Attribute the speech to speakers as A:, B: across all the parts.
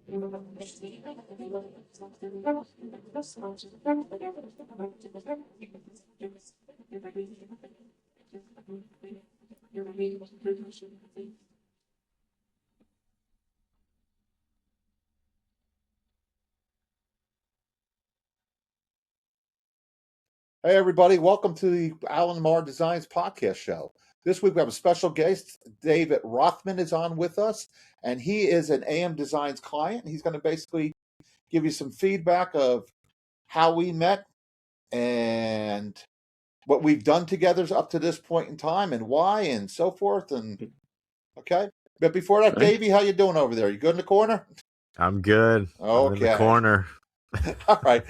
A: Hey, everybody. Welcome to the Alan Marr Designs podcast show. This week we have a special guest. David Rothman is on with us, and he is an AM Designs client. He's going to basically give you some feedback of how we met and what we've done together up to this point in time and why and so forth. And okay. But before that, Davey, how you doing over there? You good in the corner?
B: I'm good.
A: Okay.
B: I'm in the corner.
A: All right.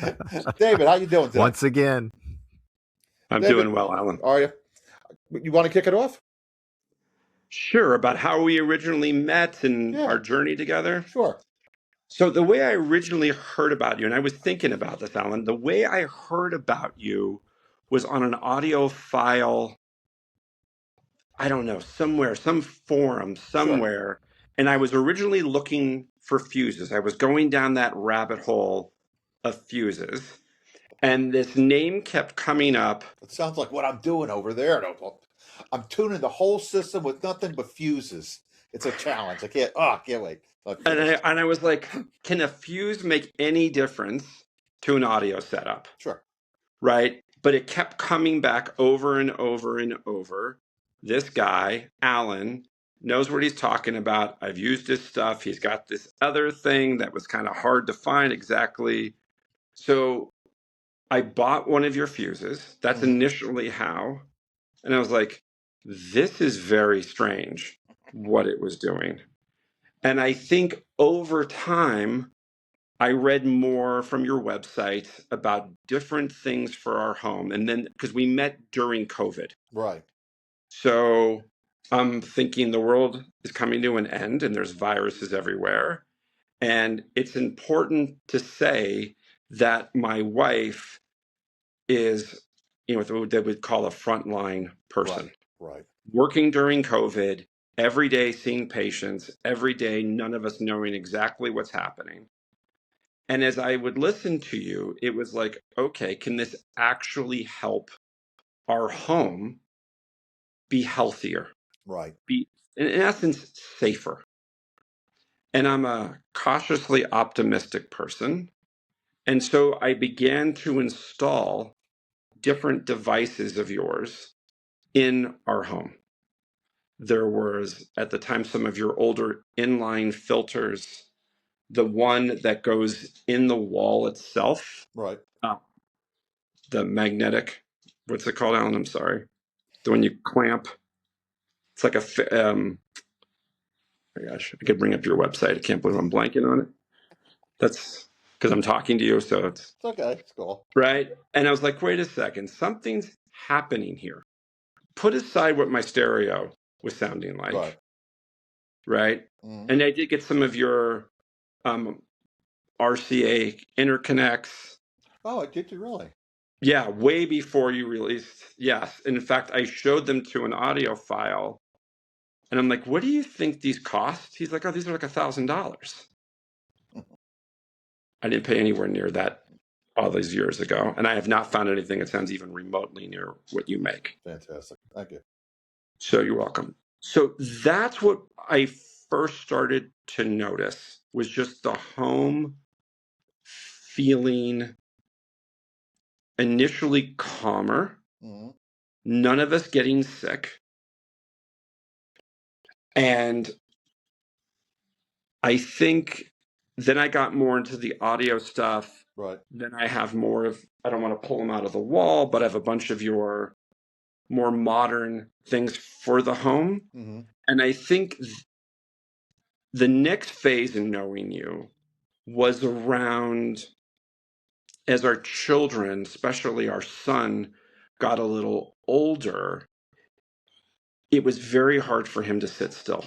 A: David, how you doing today?
B: Once again.
C: I'm
A: David,
C: doing well, Alan.
A: Are you? You want to kick it off?
C: Sure, about how we originally met and our journey together.
A: Sure.
C: So the way I originally heard about you, and I was thinking about this, Alan, the way I heard about you was on an audio file, I don't know, somewhere, some forum, somewhere. Sure. And I was originally looking for fuses. I was going down that rabbit hole of fuses. And this name kept coming up.
A: It sounds like what I'm doing over there. I'm tuning the whole system with nothing but fuses. It's a challenge. I can't wait.
C: And I was like, can a fuse make any difference to an audio setup?
A: Sure.
C: Right? But it kept coming back over and over and over. This guy, Alan, knows what he's talking about. I've used his stuff. He's got this other thing that was kind of hard to find exactly. So I bought one of your fuses. That's initially how. And I was like, this is very strange what it was doing. And I think over time, I read more from your website about different things for our home. And then, because we met during COVID.
A: Right.
C: So I'm thinking the world is coming to an end and there's viruses everywhere. And it's important to say that my wife is, what they would call a frontline person.
A: Right.
C: Working during COVID, every day seeing patients, every day, none of us knowing exactly what's happening. And as I would listen to you, it was like, okay, can this actually help our home be healthier?
A: Right.
C: Be, in essence, safer. And I'm a cautiously optimistic person. And so I began to install different devices of yours in our home. There was, at the time, some of your older inline filters, the one that goes in the wall itself.
A: Right.
C: The magnetic, what's it called, Alan? I'm sorry. The one you clamp. It's like oh my gosh, I could bring up your website. I can't believe I'm blanking on it. That's because I'm talking to you, so it's
A: okay. It's cool.
C: Right? And I was like, wait a second, something's happening here. Put aside what my stereo was sounding like. Right? Mm-hmm. And I did get some of your RCA interconnects.
A: Oh, did you really?
C: Yeah, way before you released. Yes. In fact, I showed them to an audio file. And I'm like, what do you think these cost? He's like, oh, these are like $1,000. I didn't pay anywhere near that all these years ago. And I have not found anything that sounds even remotely near what you make.
A: Fantastic. Thank you.
C: So you're welcome. So that's what I first started to notice was just the home feeling initially calmer, none of us getting sick. And I think then I got more into the audio stuff.
A: Right.
C: Then I have more of, I don't want to pull them out of the wall, but I have a bunch of your more modern things for the home. Mm-hmm. And I think the next phase in knowing you was around as our children, especially our son, got a little older, it was very hard for him to sit still.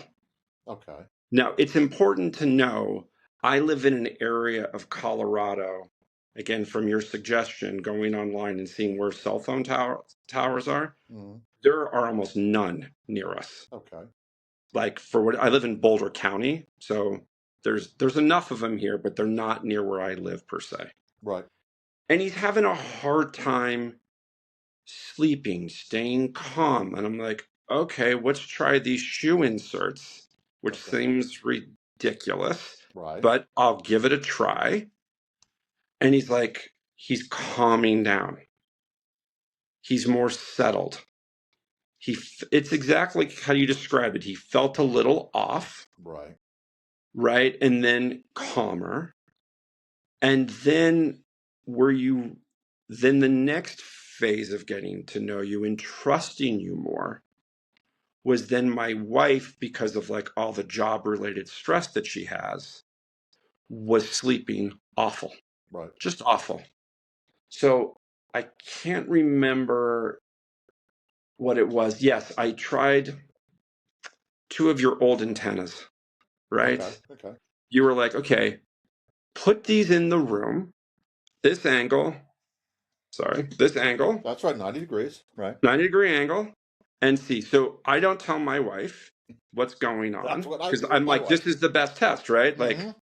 A: Okay.
C: Now, it's important to know I live in an area of Colorado, again, from your suggestion, going online and seeing where cell phone towers are, there are almost none near us.
A: Okay.
C: Like for what I live in Boulder County, so There's enough of them here, but they're not near where I live per se.
A: Right.
C: And he's having a hard time sleeping, staying calm. And I'm like, okay, let's try these shoe inserts, which
A: Okay.
C: seems ridiculous,
A: Right.
C: but I'll give it a try. And he's like, he's calming down. He's more settled. It's exactly how you described it. He felt a little off,
A: Right.
C: right? And then calmer. And then then the next phase of getting to know you and trusting you more was then my wife, because of like all the job related stress that she has, was sleeping awful,
A: Right.
C: just awful. So I can't remember what it was. Yes, I tried two of your old antennas, right?
A: Okay. Okay.
C: You were like, okay, put these in the room, this angle, this angle,
A: That's right. 90 degrees. Right.
C: 90-degree angle, and see. So I don't tell my wife what's going
A: That's
C: on
A: what I
C: because
A: do with
C: I'm
A: my
C: like,
A: wife.
C: this is the best test, right?
A: Mm-hmm.
C: Like,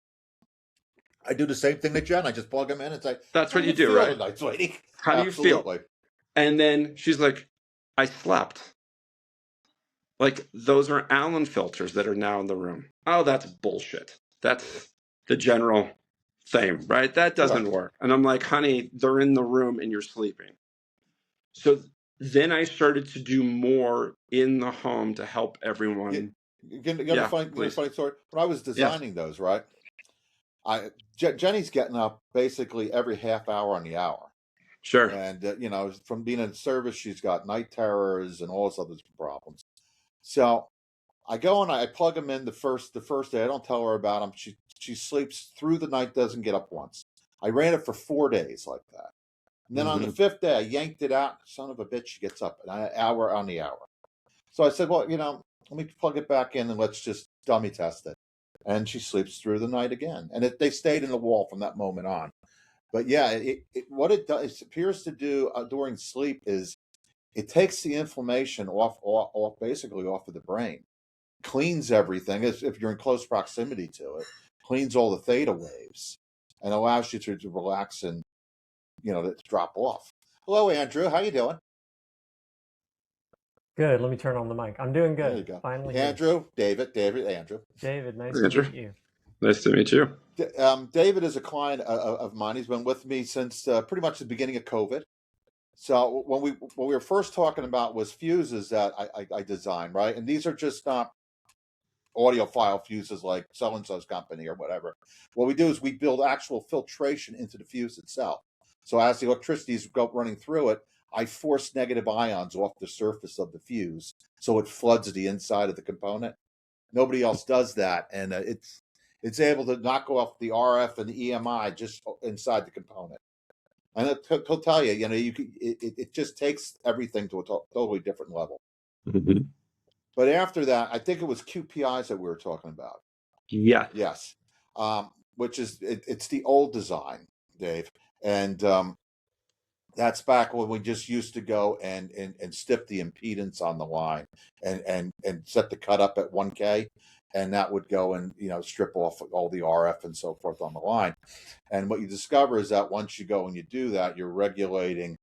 A: I do the same thing to Jen. I just plug them in and say,
C: that's
A: "How
C: what
A: do
C: you
A: you
C: do,
A: feel
C: right?
A: tonight, sweetie?"
C: How do you feel?
A: Absolutely.
C: And then she's like, I slept. Like, those are Allen filters that are now in the room. Oh, that's bullshit. That's the general thing, right? That
A: Right.
C: doesn't work. And I'm like, honey, they're in the room and you're sleeping. So then I started to do more in the home to help everyone.
A: You get a
C: Yeah,
A: funny
C: please.
A: story. When I was
C: Yes,
A: designing those, right? Jenny's getting up basically every half hour on the hour,
C: sure.
A: and from being in service, she's got night terrors and all this other problems. So I go and I plug them in the first day. I don't tell her about them. She sleeps through the night, doesn't get up once. I ran it for 4 days like that. And then on the
C: Mm-hmm.
A: fifth day, I yanked it out. Son of a bitch, she gets up an hour on the hour. So I said, well, let me plug it back in and let's just dummy test it. And she sleeps through the night again. And they stayed in the wall from that moment on. But yeah, what it does, it appears to do during sleep is it takes the inflammation off basically off of the brain, cleans everything as if you're in close proximity to it, cleans all the theta waves, and allows you to relax and to drop off. Hello, Andrew. How you doing?
D: Good. Let me turn on the mic. I'm doing
A: There you
D: good.
A: go.
D: Finally here.
A: Andrew, David, Andrew.
D: David, nice to
C: Andrew,
D: meet you.
C: nice to meet you.
A: David is a client of mine. He's been with me since pretty much the beginning of COVID. So when we were first talking about was fuses that I designed, right? And these are just not audiophile fuses like so and so's company or whatever. What we do is we build actual filtration into the fuse itself. So as the electricity is running through it, I force negative ions off the surface of the fuse, so it floods the inside of the component. Nobody else does that, and it's able to knock off the RF and the EMI just inside the component. And he'll tell you, it just takes everything to a totally different level.
C: Mm-hmm.
A: But after that, I think it was QPIs that we were talking about.
C: Yeah.
A: Yes, which is it's the old design, Dave, and that's back when we just used to go and stiff the impedance on the line and set the cut up at 1K, and that would go and strip off all the RF and so forth on the line. And what you discover is that once you go and you do that, you're regulating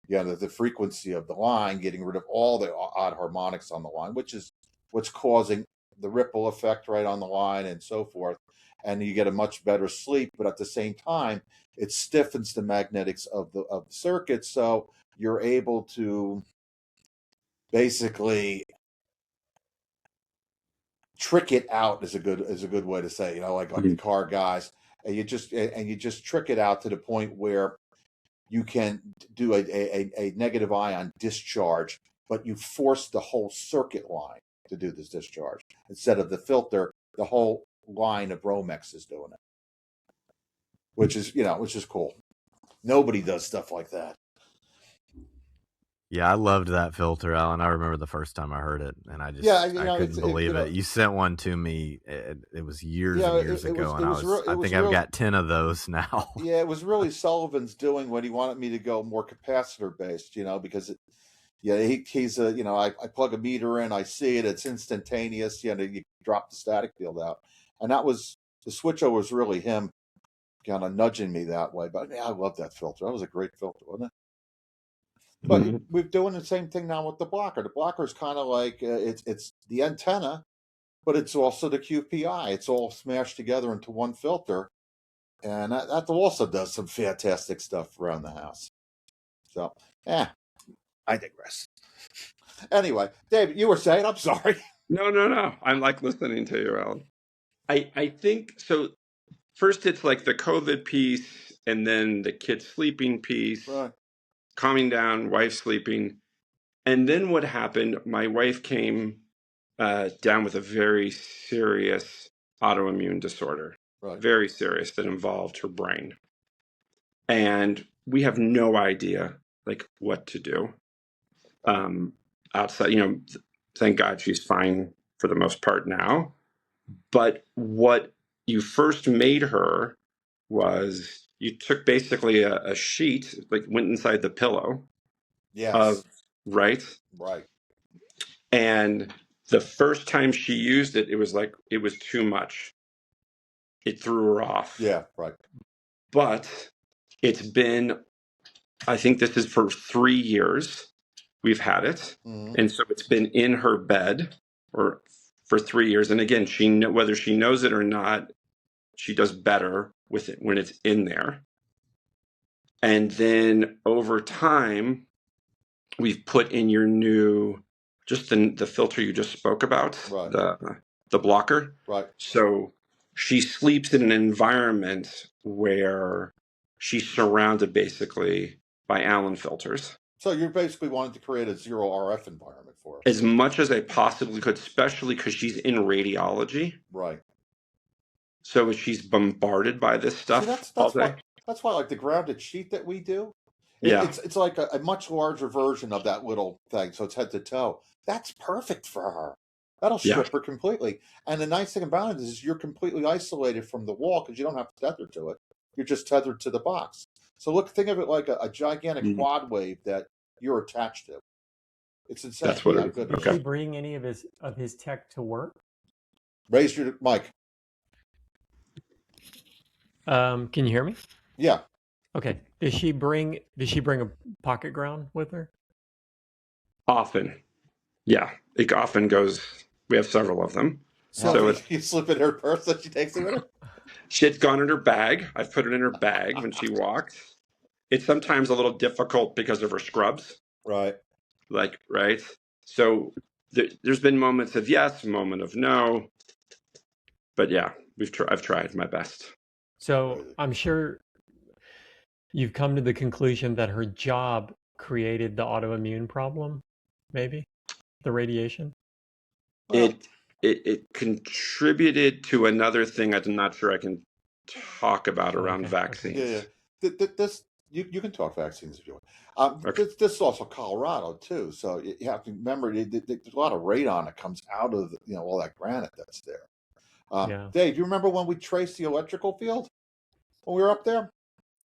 A: the frequency of the line, getting rid of all the odd harmonics on the line, which is what's causing the ripple effect right on the line and so forth. And you get a much better sleep, but at the same time, it stiffens the magnetics of the circuit, so you're able to basically trick it out is a good way to say, like
C: Mm-hmm.
A: the car guys, and you just trick it out to the point where you can do a negative ion discharge, but you force the whole circuit line to do this discharge instead of the filter. The whole line of Romex is doing it, which is cool. Nobody does stuff like that.
B: Yeah, I loved that filter, Alan. I remember the first time I heard it, and I couldn't believe it. You sent one to me. It was years and years ago, and I think I've got 10 of those now.
A: Yeah, it was really Sullivan's doing when he wanted me to go more capacitor based, because he's I plug a meter in, I see it, it's instantaneous, you drop the static field out, and that was the switchover was really him kind of nudging me that way. But yeah, I love that filter. That was a great filter, wasn't it? But we're doing the same thing now with the blocker. The blocker is kind of like it's the antenna, but it's also the QPI. It's all smashed together into one filter, and that also does some fantastic stuff around the house. So, I digress. Anyway, David, you were saying, I'm sorry.
C: No. I'm like listening to you, Alan. I think so. First, it's like the COVID piece, and then the kids sleeping piece,
A: right.
C: Calming down, wife sleeping. And then what happened, my wife came down with a very serious autoimmune disorder,
A: right.
C: Very serious, that involved her brain. And we have no idea like what to do. Outside, thank God she's fine for the most part now. But what you first made her was you took basically a sheet, like went inside the pillow.
A: Yes.
C: Right. And the first time she used it, it was like it was too much. It threw her off.
A: Yeah, right.
C: But it's been, I think this is for 3 years we've had it. And so it's been in her bed or for 3 years. And again, whether she knows it or not, she does better with it when it's in there. And then over time, we've put in your new, just the filter you just spoke about,
A: right.
C: the blocker.
A: Right.
C: So she sleeps in an environment where she's surrounded basically by Allen filters.
A: So you're basically wanting to create a zero RF environment for her.
C: As much as I possibly could, especially because she's in radiology.
A: Right.
C: So she's bombarded by this stuff all day.
A: That's why like the grounded sheet that we do,
C: Yeah.
A: It's like a much larger version of that little thing. So it's head to toe. That's perfect for her. That'll strip her completely. And the nice thing about it is you're completely isolated from the wall because you don't have to tether to it. You're just tethered to the box. So think of it like a gigantic quad wave that you're attached to. It's insane.
C: That's what it is.
D: Does he bring any of his tech to work?
A: Raise your mic.
D: Can you hear me?
A: Yeah.
D: Okay. Does she bring a pocket ground with her?
C: Often. Yeah. It often goes. We have several of them.
A: So you slip in her purse that she takes it with her?
C: Shit's gone in her bag. I've put it in her bag when she walks. It's sometimes a little difficult because of her scrubs.
A: Right.
C: Right. So there's been moments of yes, moment of no. But yeah, I've tried my best.
D: So I'm sure you've come to the conclusion that her job created the autoimmune problem, maybe? The radiation?
C: Well, it contributed to another thing I'm not sure I can talk about around vaccines.
A: Yeah. This you can talk vaccines if you want. This is also Colorado too, so you have to remember there's a lot of radon that comes out of all that granite that's there. Dave, you remember when we traced the electrical field when we were up there?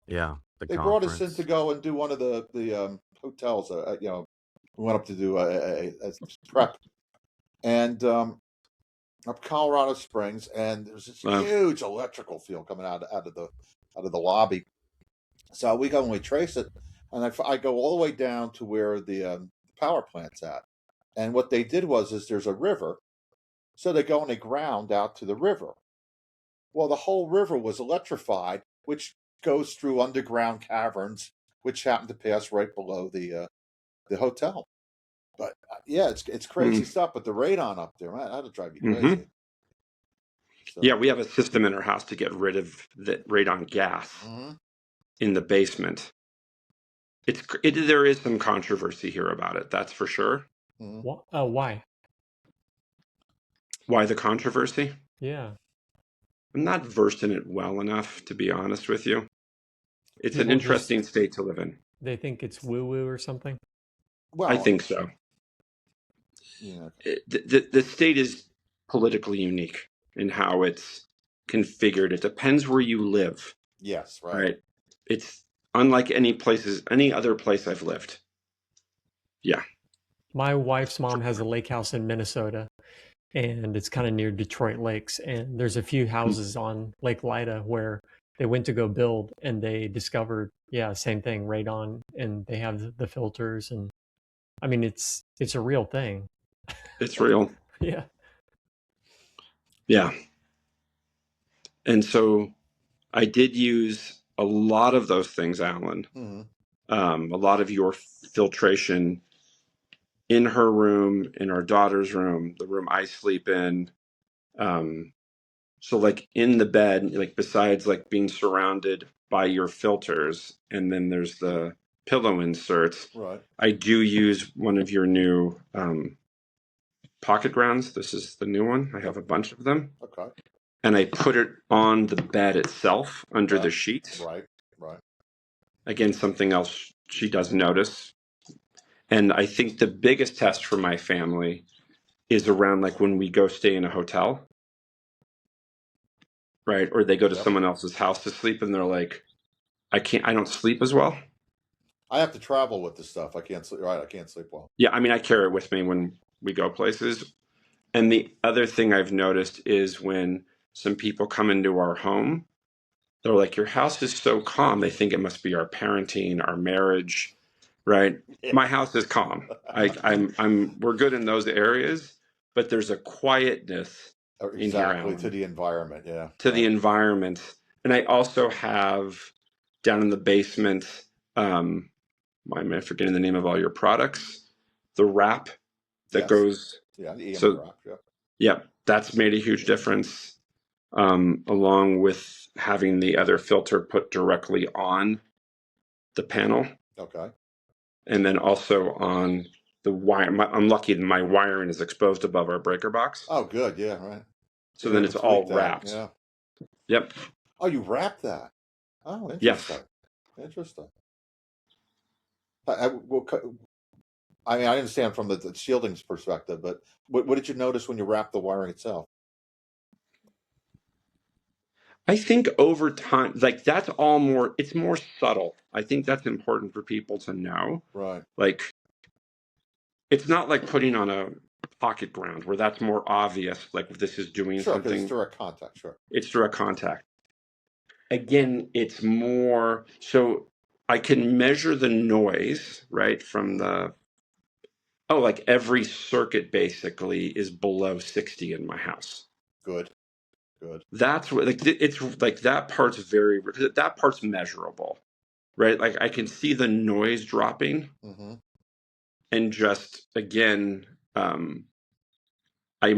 B: Yeah,
A: they brought us in to go and do one of the hotels. We went up to do a prep, and up Colorado Springs, and there's this huge electrical field coming out of the lobby. So we go and we trace it, and I go all the way down to where the power plant's at. And what they did is there's a river, so they go and they ground out to the river. Well, the whole river was electrified, which goes through underground caverns, which happen to pass right below the hotel. But yeah, it's crazy stuff. But the radon up there, man, that'll drive you crazy.
C: So. Yeah, we have a system in our house to get rid of the radon gas in the basement. There is some controversy here about it. That's for sure.
D: Why?
C: Why the controversy?
D: Yeah.
C: I'm not versed in it well enough, to be honest with you. It's an interesting state to live in.
D: They think it's woo-woo or something?
C: Well, I think so. Yeah. The state is politically unique in how it's configured. It depends where you live.
A: Yes, right.
C: It's unlike any other place I've lived. Yeah.
D: My wife's mom has a lake house in Minnesota, and it's kind of near Detroit Lakes. And there's a few houses on Lake Lida where they went to go build, and they discovered, yeah, same thing, radon, and they have the filters, and I mean, it's a real thing.
C: It's real.
D: Yeah.
C: Yeah. And so I did use a lot of those things, Alan.
A: Mm-hmm.
C: A lot of your filtration in her room, in our daughter's room, the room I sleep in. So like in the bed, like besides like being surrounded by your filters, and then there's the pillow inserts.
A: Right.
C: I do use one of your new pocket grounds. This is the new one. I have a bunch of them.
A: Okay.
C: And I put it on the bed itself under the sheets.
A: Right.
C: Again, something else she does notice. And I think the biggest test for my family is around like when we go stay in a hotel, right? Or they go to someone else's house to sleep, and they're like, I don't sleep as well.
A: I have to travel with this stuff. I can't sleep. Right. I can't sleep well.
C: Yeah. I mean, I carry it with me when we go places. And the other thing I've noticed is when some people come into our home, they're like, your house is so calm. They think it must be our parenting, our marriage, right? Yeah. My house is calm. We're good in those areas, but there's a quietness in here, Alan,
A: to the environment. Yeah.
C: To the environment. And I also have down in the basement, why am I forgetting the name of all your products? The wrap that goes.
A: Yeah, the EM wrap. Yeah.
C: Yeah, that's made a huge difference. Along with having the other filter put directly on the panel.
A: Okay.
C: And then also on the wire. I'm lucky that my wiring is exposed above our breaker box.
A: Oh, good. Yeah, right.
C: So then it's all wrapped.
A: Yeah.
C: Yep.
A: Oh, you wrapped that? Oh, interesting. Yes. Interesting. I mean, I understand from the shielding's perspective, but what did you notice when you wrapped the wiring itself?
C: I think over time, like that's all more, it's more subtle. I think that's important for people to know.
A: Right.
C: Like, it's not like putting on a pocket ground where that's more obvious, like this is doing something. Sure, because
A: it's direct contact, sure.
C: It's direct contact. Again, it's more, so I can measure the noise, right, from like every circuit basically is below 60 in my house.
A: Good.
C: That's what, like, it's like that part's that part's measurable, right? Like I can see the noise dropping.
A: Mm-hmm.
C: And just, again, I'm a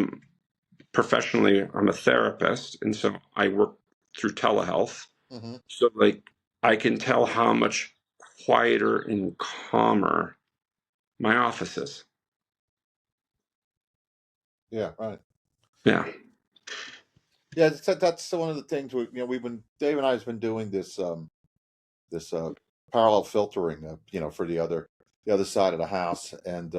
C: therapist, and so I work through telehealth. Mm-hmm. So like I can tell how much quieter and calmer my office is.
A: Yeah, right.
C: Yeah.
A: Yeah, that's one of the things Dave and I have been doing this parallel filtering, for the other side of the house, and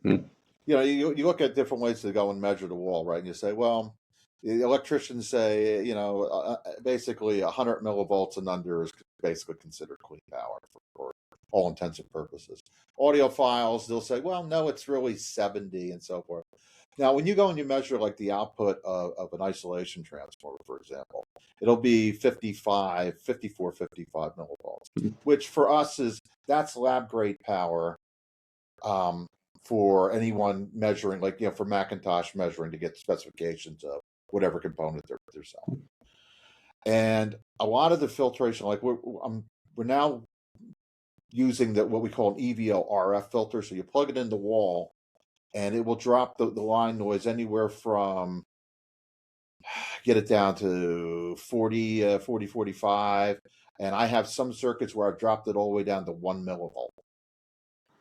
A: you look at different ways to go and measure the wall, right? And you say, well, the electricians say, basically 100 millivolts and under is basically considered clean power for all intents and purposes. Audiophiles, they'll say, well, no, it's really 70 and so forth. Now, when you go and you measure like the output of an isolation transformer, for example, it'll be 54, 55 millivolts, which for us that's lab grade power for anyone measuring, like, for Macintosh measuring to get specifications of whatever component they're selling. And a lot of the filtration, like we're now using what we call an EVO RF filter. So you plug it in the wall, and it will drop the line noise anywhere from, get it down to 40, 45. And I have some circuits where I've dropped it all the way down to 1 millivolt.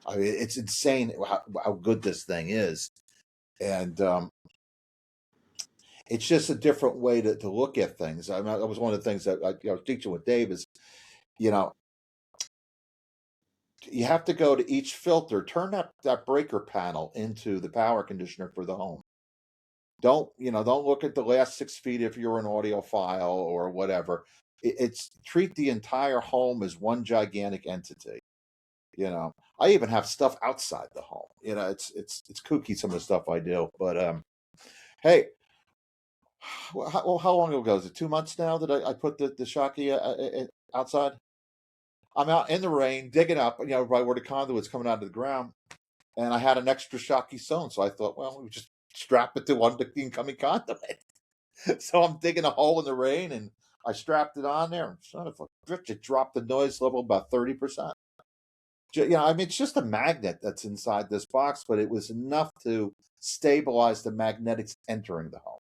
A: I mean, it's insane how good this thing is. And it's just a different way to look at things. I mean, that was one of the things that I was teaching with Dave is, you have to go to each filter, turn that breaker panel into the power conditioner for the home. Don't look at the last 6 feet if you're an audiophile or whatever. It's treat the entire home as one gigantic entity. I even have stuff outside the home. It's kooky, some of the stuff I do, but Hey, how long ago is it? 2 months now that I put the Shockey outside. I'm out in the rain digging up, right where the conduit's coming out of the ground, and I had an extra Shockey sewn, so I thought, well, we just strap it to the incoming conduit. So I'm digging a hole in the rain, and I strapped it on there, and son of a bitch, it dropped the noise level about 30%. I mean, it's just a magnet that's inside this box, but it was enough to stabilize the magnetics entering the home.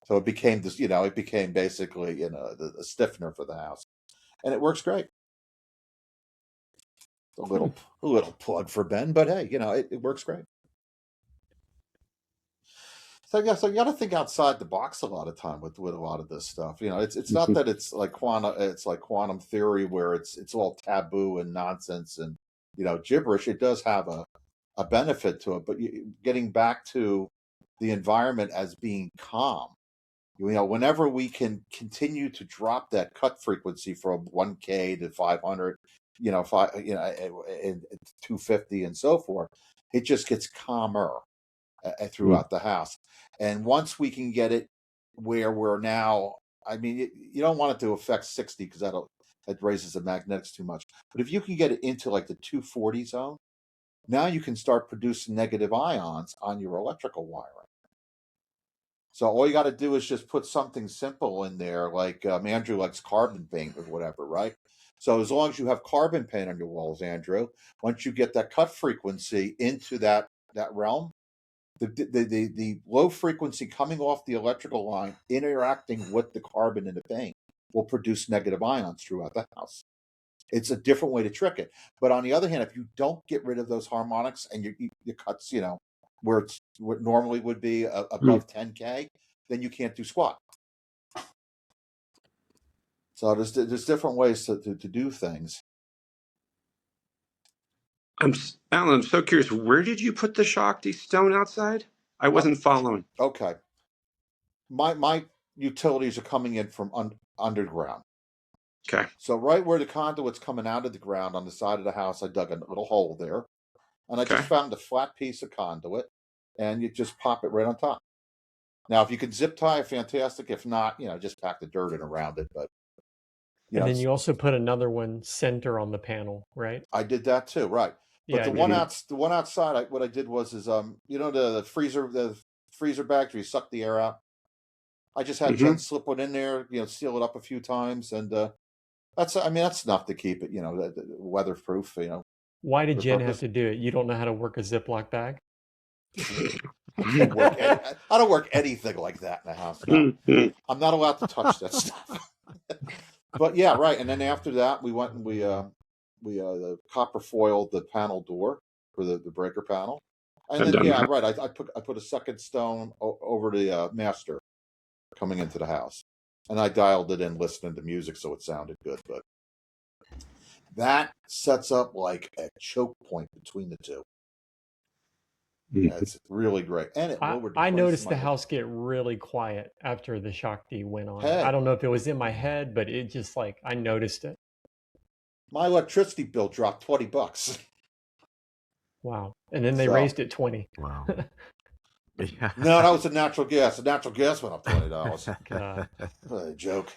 A: So it became this, it became basically, the stiffener for the house, and it works great. A little plug for Ben, but hey, it works great. So yeah, so you got to think outside the box a lot of time with a lot of this stuff. It's not that it's like quantum theory where it's all taboo and nonsense and gibberish. It does have a benefit to it, but getting back to the environment as being calm. Whenever we can continue to drop that cut frequency from 1K to 500, and 250 and so forth, it just gets calmer throughout the house. And once we can get it where we're now, I mean, you don't want it to affect 60 because that raises the magnetics too much. But if you can get it into like the 240 zone, now you can start producing negative ions on your electrical wiring. So all you got to do is just put something simple in there, like Andrew likes carbon paint or whatever, right? So as long as you have carbon paint on your walls, Andrew, once you get that cut frequency into that realm, the low frequency coming off the electrical line interacting with the carbon in the paint will produce negative ions throughout the house. It's a different way to trick it. But on the other hand, if you don't get rid of those harmonics and your cuts, where it's what normally would be above 10K, then you can't do squat. So there's different ways to do things.
C: Alan, I'm so curious. Where did you put the Shakti stone outside? I wasn't following.
A: Okay. My utilities are coming in from underground.
C: Okay.
A: So right where the conduit's coming out of the ground on the side of the house, I dug a little hole there, and I just found a flat piece of conduit, and you just pop it right on top. Now, if you can zip tie, fantastic. If not, just pack the dirt in around it. But
D: and then you also put another one center on the panel, right?
A: I did that too, right? But the one outside, what I did was the freezer bags where you suck the air out. I just had Jen slip one in there, seal it up a few times, and that's enough to keep it, weatherproof.
D: Why did Jen have to do it? You don't know how to work a Ziploc bag?
A: I don't work anything like that in the house. No. I'm not allowed to touch that stuff. But yeah, right. And then after that, we went and we the copper foiled the panel door for the breaker panel, and then right. I put a second stone over the master coming into the house, and I dialed it in, listening to music, so it sounded good. But that sets up like a choke point between the two. Yeah, it's really great, and it lowered.
D: I noticed the house get really quiet after the Shakti went on. Hey. I don't know if it was in my head, but it just I noticed it.
A: My electricity bill dropped $20.
D: Wow, and then they raised it 20.
B: Wow.
A: Yeah. No, that was the natural gas. The natural gas went up $20. Joke.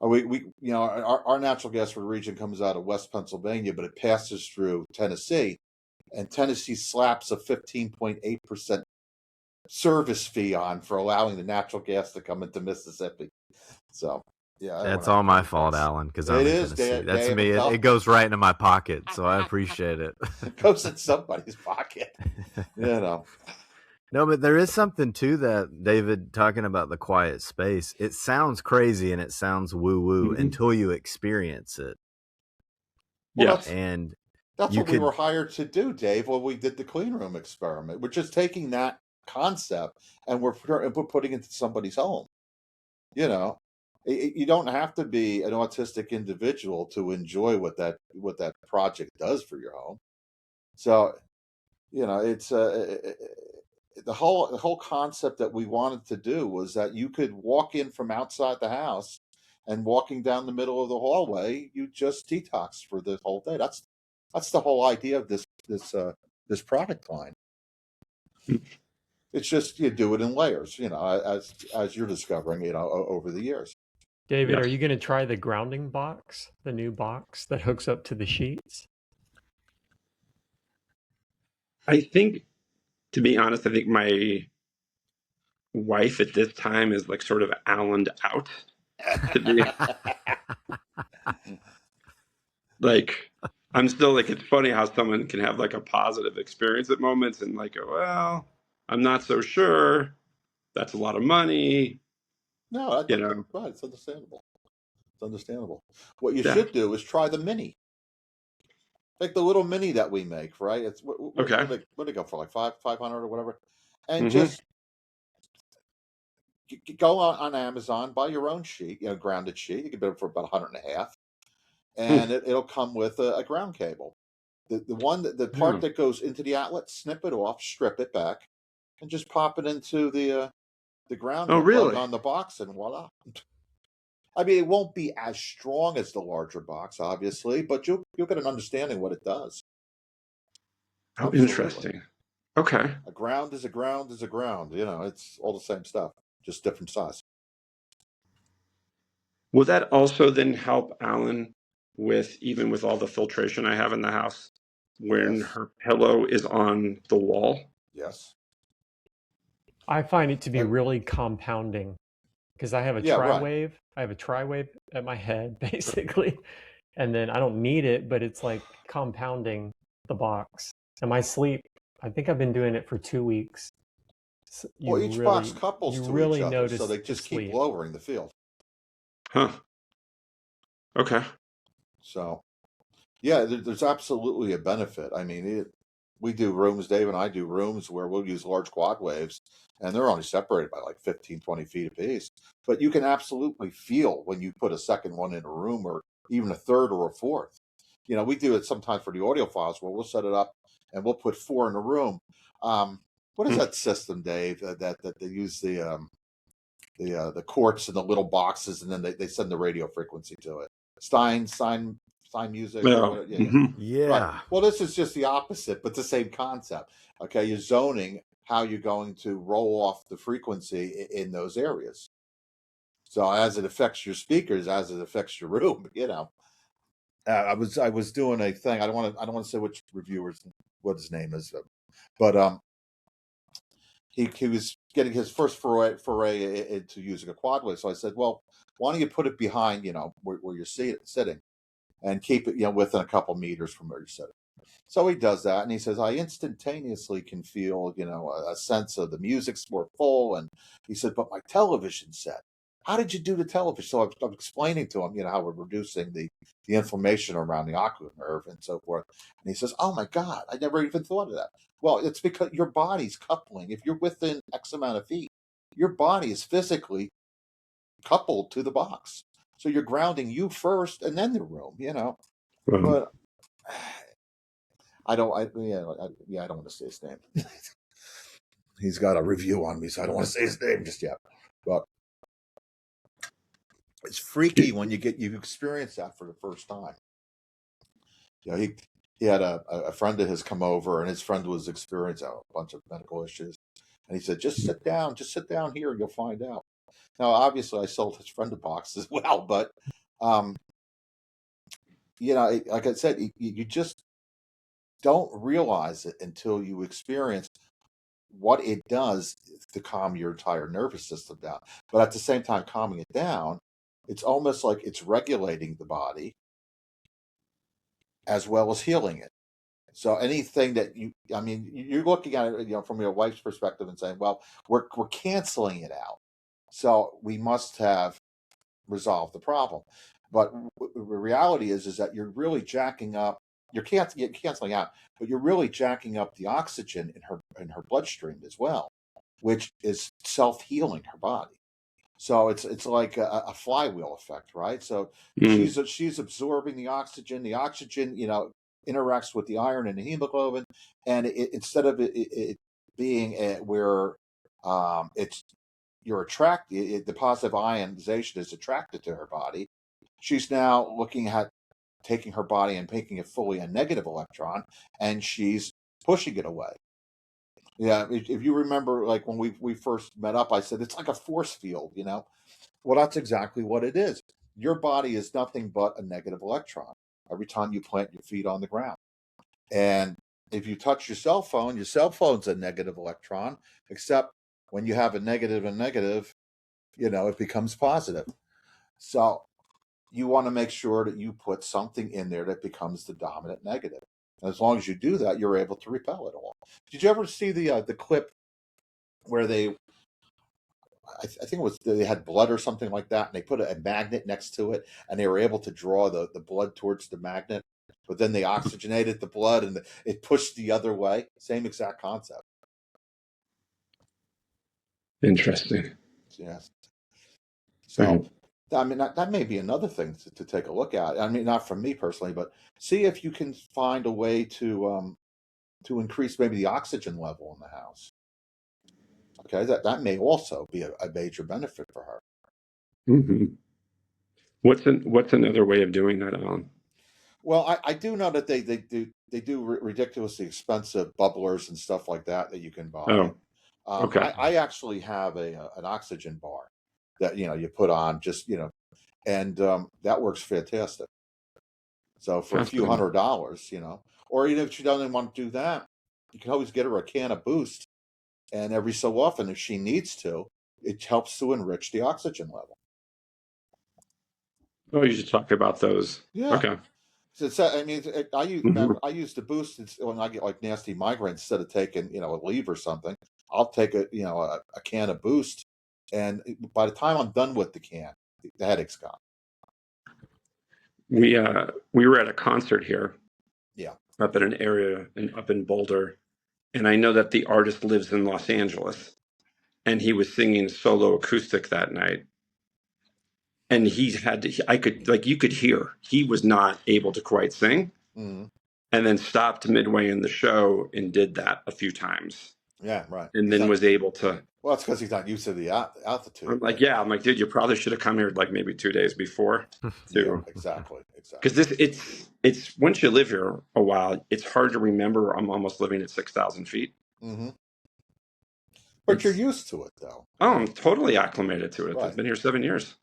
A: Our natural gas region comes out of West Pennsylvania, but it passes through Tennessee. And Tennessee slaps a 15.8% service fee on for allowing the natural gas to come into Mississippi. So, yeah.
B: That's all my fault, Alan, because I'm in Tennessee. That's me. It goes right into my pocket, so I appreciate it.
A: It goes in somebody's pocket. No,
B: but there is something to that, David, talking about the quiet space. It sounds crazy and it sounds woo-woo until you experience it.
A: Well, and that's what we were hired to do, Dave, when we did the clean room experiment. We're just taking that concept and we're putting it into somebody's home. You don't have to be an autistic individual to enjoy what that project does for your home. So, it's the whole concept that we wanted to do was that you could walk in from outside the house, and walking down the middle of the hallway, you just detox for the whole day. That's the whole idea of this product line. It's just you do it in layers, as you're discovering, over the years.
D: David, are you going to try the grounding box, the new box that hooks up to the sheets?
C: I think, to be honest, I think my wife at this time is like sort of Allened out to be like, I'm still like, it's funny how someone can have like a positive experience at moments and like, well, I'm not so sure. That's a lot of money.
A: No, right. It's understandable. It's understandable. What you
C: Yeah.
A: should do is try the mini. Like the little mini that we make, right? It's what do they go for, like 500 or whatever, and just go on Amazon, buy your own sheet, grounded sheet. You can get it for about $150, and it'll come with a ground cable. The part that goes into the outlet, snip it off, strip it back, and just pop it into the grounding plug on the box, and voila. I mean, it won't be as strong as the larger box, obviously, but you'll get an understanding what it does.
C: Oh, absolutely. Interesting. Okay.
A: A ground is a ground is a ground. It's all the same stuff, just different size.
C: Will that also then help Alan even with all the filtration I have in the house when her pillow is on the wall?
A: Yes.
D: I find it to be really compounding because I have a tri-wave.
A: Right.
D: I have a tri-wave at my head, basically. And then I don't need it, but it's like compounding the box. And my sleep, I think I've been doing it for 2 weeks.
A: Each box couples to each other, so they just keep lowering the field.
C: Huh. Okay.
A: So, yeah, there's absolutely a benefit. I mean, we do rooms, Dave and I do rooms where we'll use large quad waves, and they're only separated by like 15, 20 feet apiece. But you can absolutely feel when you put a second one in a room, or even a third or a fourth. We do it sometimes for the audiophiles where we'll set it up and we'll put 4 in a room. What is that system, Dave, that they use the quartz in the little boxes, and then they send the radio frequency to it? Stein music.
B: Yeah.
A: Right. Well, this is just the opposite, but the same concept. Okay, you're zoning how you're going to roll off the frequency in those areas. So as it affects your speakers, as it affects your room, I was doing a thing. I don't want to say which reviewers, what his name is, but he was getting his first foray into using a quad wave. So I said, well, why don't you put it behind, where you're sitting, and keep it, within a couple meters from where you're sitting. So he does that, and he says, I instantaneously can feel, a sense of the music's more full. And he said, but my television set, how did you do the television? So I'm explaining to him, how we're reducing the inflammation around the ocular nerve and so forth. And he says, oh my God, I never even thought of that. Well, it's because your body's coupling. If you're within X amount of feet, your body is physically coupled to the box. So you're grounding you first and then the room, But I don't want to say his name. He's got a review on me, so I don't want to say his name just yet. But it's freaky when you experience that for the first time. He had a friend of his come over, and his friend was experiencing a bunch of medical issues, and he said, just sit down here, and you'll find out. Now, obviously, I sold his friend a box as well, but like I said, you just don't realize it until you experience what it does to calm your entire nervous system down. But at the same time, calming it down, it's almost like it's regulating the body as well as healing it. So anything that you're looking at it, from your wife's perspective and saying, well, we're canceling it out. So we must have resolved the problem. But the reality is that you're really jacking up. You're canceling out, but you're really jacking up the oxygen in her bloodstream as well, which is self-healing her body. So it's like a flywheel effect, right? So she's absorbing the oxygen. The oxygen, interacts with the iron and the hemoglobin, and instead of it being where it's you're attracted, the positive ionization is attracted to her body. She's now looking at taking her body and making it fully a negative electron, and she's pushing it away. Yeah, if you remember, like when we first met up, I said it's like a force field, Well, that's exactly what it is. Your body is nothing but a negative electron every time you plant your feet on the ground. And if you touch your cell phone's a negative electron, except when you have a negative and negative, it becomes positive. So you want to make sure that you put something in there that becomes the dominant negative. And as long as you do that, you're able to repel it all. Did you ever see the clip where I think it was they had blood or something like that, and they put a magnet next to it, and they were able to draw the blood towards the magnet, but then they oxygenated the blood and it pushed the other way. Same exact concept.
C: Interesting.
A: Yes. So, I mean, that may be another thing to take a look at. I mean, not from me personally, but see if you can find a way to increase maybe the oxygen level in the house. Okay, that may also be a major benefit for her.
C: Mm-hmm. What's another way of doing that, Alan?
A: Well, I do know that they do ridiculously expensive bubblers and stuff like that you can buy.
C: Oh, okay.
A: I actually have an oxygen bar that you put on just and that works fantastic. So for a few $100s, or even if she doesn't want to do that, you can always get her a can of Boost, and every so often, if she needs to, it helps to enrich the oxygen level.
C: Oh, you should talk about those.
A: Yeah.
C: Okay.
A: So I mean, I use the Boost when I get like nasty migraines. Instead of taking a Aleve or something, I'll take a can of Boost, and by the time I'm done with the can, the headache's gone.
C: We were at a concert here.
A: Yeah.
C: Up in an area up in Boulder, and I know that the artist lives in Los Angeles, and he was singing solo acoustic that night. And you could hear he was not able to quite sing, and then stopped midway in the show and did that a few times.
A: Yeah, right.
C: And then was able to.
A: Well, it's because he's not used to the altitude.
C: I'm like, yeah. I'm like, dude, you probably should have come here like maybe 2 days before.
A: Yeah, exactly.
C: Because it's once you live here a while, it's hard to remember. I'm almost living at 6,000 feet.
A: Mm-hmm. But you're used to it, though.
C: Oh, I'm totally acclimated to it.
A: Right.
C: I've been here 7 years.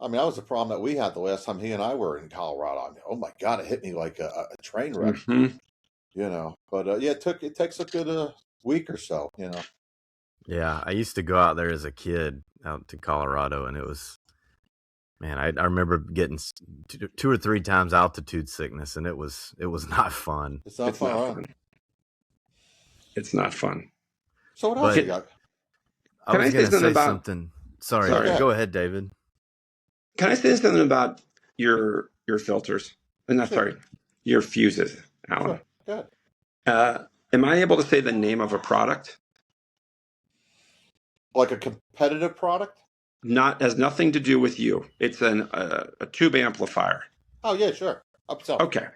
A: I mean, that was the problem that we had the last time he and I were in Colorado. Oh my God, it hit me like a train wreck. Mm-hmm. But it takes a good week or so.
B: Yeah, I used to go out there as a kid out to Colorado, and it was, man, I remember getting 2 or 3 times altitude sickness, and it was not fun.
A: It's not fun.
C: It's not fun.
A: So what else you got?
B: I was going to say something. Sorry, go ahead, David.
C: Can I say something about your filters? Sorry, your fuses, Alan.
A: Sure. Good.
C: Am I able to say the name of a product?
A: Like a competitive product?
C: Has nothing to do with you. It's a tube amplifier.
A: Oh yeah, sure. Upsell.
C: Okay.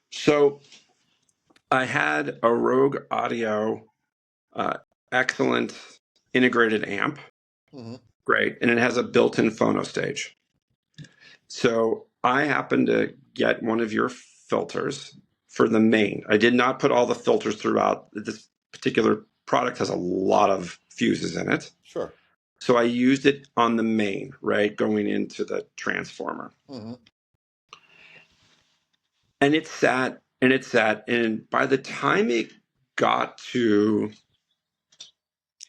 C: So I had a Rogue Audio, excellent integrated amp. Mm-hmm. Great, and it has a built-in phono stage. So I happened to get one of your filters for the main. I did not put all the filters throughout. This particular product has a lot of fuses in it.
A: Sure.
C: So I used it on the main, right, going into the transformer. Mm-hmm. And it sat, and by the time it got to,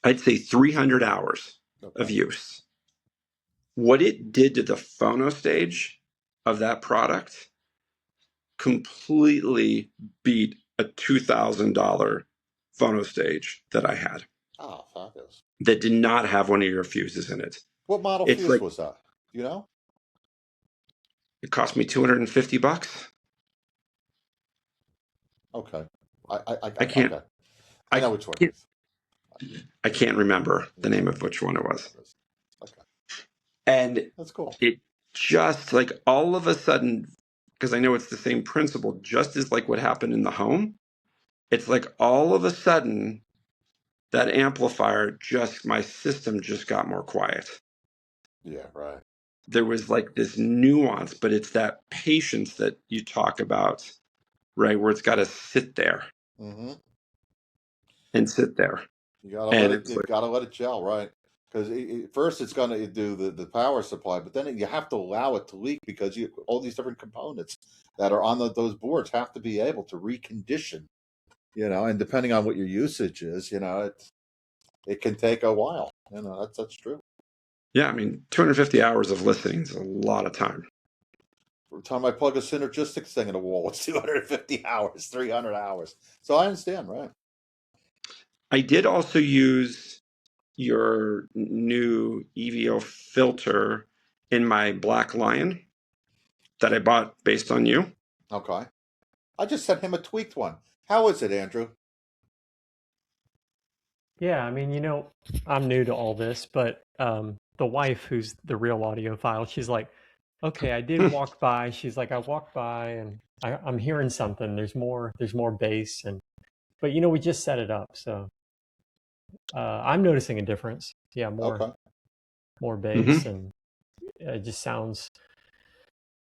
C: I'd say 300 hours of use, what it did to the phono stage of that product completely beat a $2,000 phono stage that I had.
A: Oh, fabulous.
C: That did not have one of your fuses in it.
A: What model fuse was that? Do you know?
C: It cost me $250.
A: Okay. I
C: can't.
A: Okay. I know which one it is.
C: I can't remember the name of which one it was.
A: Okay.
C: And
A: that's cool.
C: It just like all of a sudden, because I know it's the same principle, just as like what happened in the home, it's like all of a sudden that amplifier my system just got more quiet.
A: Yeah, right.
C: There was like this nuance, but it's that patience that you talk about, right? Where it's got to sit there. Mm-hmm. and sit there.
A: You gotta
C: And
A: let it.
C: it's
A: You
C: like,
A: gotta let it gel, right? Because first it's gonna do the power supply, but then you have to allow it to leak because all these different components that are on those boards have to be able to recondition. And depending on what your usage is, it can take a while. That's true.
C: yeah, I mean, 250 hours of listening is a lot of time.
A: Every time I plug a synergistics thing in a wall, it's 250 hours, 300 hours. So I understand, right?
C: I did also use your new EVO filter in my Black Lion that I bought based on you.
A: Okay. I just sent him a tweaked one. How is it, Andrew?
D: Yeah, I mean, I'm new to all this, but the wife, who's the real audiophile, she's like, okay, I did walk by. She's like, I walked by and I'm hearing something. There's more bass, but we just set it up, so I'm noticing a difference. Yeah,
A: Okay.
D: more
C: Mm-hmm.
D: bass, and it just sounds.